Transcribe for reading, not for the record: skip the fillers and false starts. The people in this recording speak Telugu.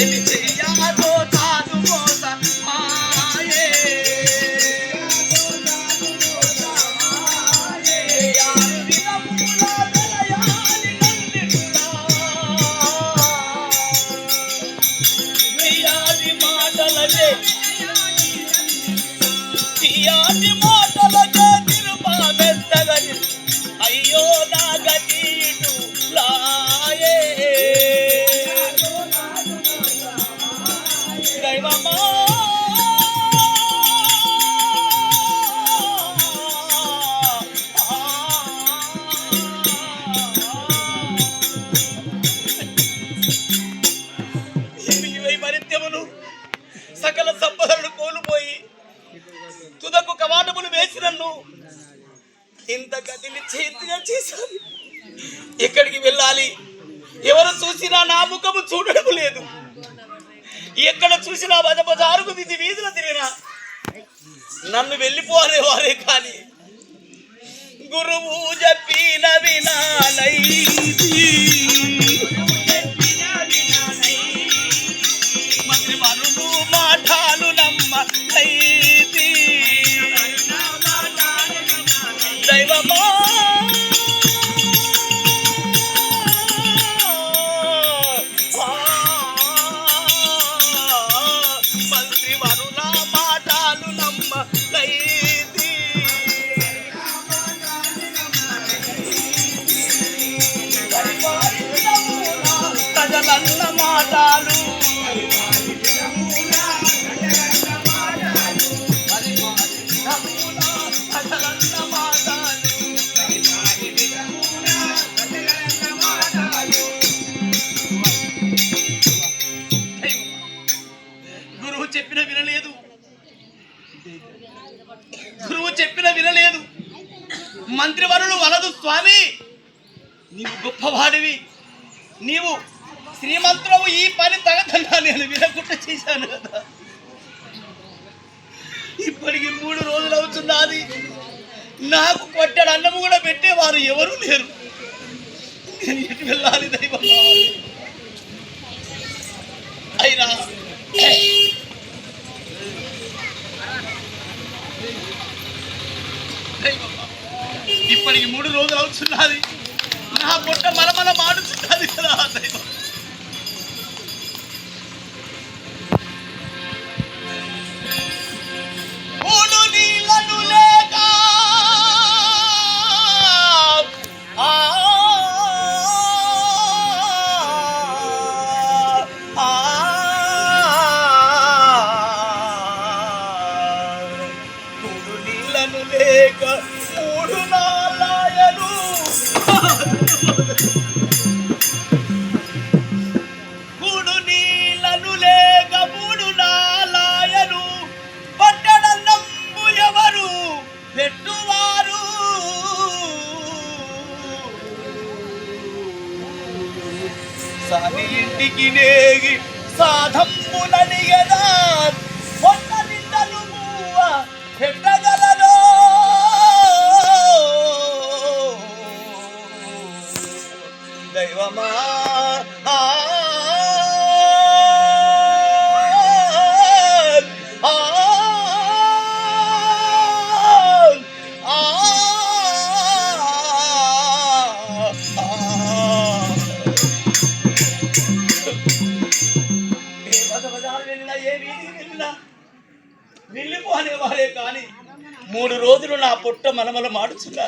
ఏమి చెయ్యాలో తాను మోస మాయే తీయాది మాటలకే తిరుపమెత్తగని అయ్యో నా గతీటు లాయే దైవమా మరిత్యమును సకల సంపదలను కోల్పోయి తుదకు కవాటములు వేసినన్ను ఇంత గదిని చేతిగా చేశాను. ఎక్కడికి వెళ్ళాలి? ఎవరు చూసినా నా ముఖము చూడడం లేదు. ఎక్కడ చూసినా బజారుకు విధి వీధులు తిరిగినా నన్ను వెళ్ళిపోనే వారే కానీ గురువు చెప్పిన వినాలైతి మంత్రి మనులు మాటలు నమ్మకైతి దైవమా మంత్రి వరుణ మాటలు నమ్మకైతి ప్రజలన్న మాటలు గురువు చెప్పిన వినలేదు. మంత్రివరులు వలదు స్వామి, నీవు గొప్పవాడివి, నీవు శ్రీమంతులవు, ఈ పని తగదన్నా నేను వినకుండా చేశాను కదా. ఇప్పటికి 3 రోజులు అవుతున్నది. నాకు కొట్టడు అన్నము కూడా పెట్టేవారు ఎవరు లేరు. నేను ఎటు వెళ్ళాలి దైవం? అయినా ఇప్పటికి 3 రోజులు అవుతున్నది. నా పొట్ట మలమల మాడుతున్నది కదా దైవం. లేక 3 నాలాయను కూడు నీళ్ళను లేక 3 నాలాయను పట్టడన్నంబు ఎవరు పెట్టువారు సాని ఇంటికి నేగి సాధమ్ములనిగదా పొట్ట నిండలు మూవ పెట్టగలరు దైవమా. వెళ్ళిపోనేవారే కానీ 3 రోజులు నా పొట్ట మనమల మాడుచున్నారు.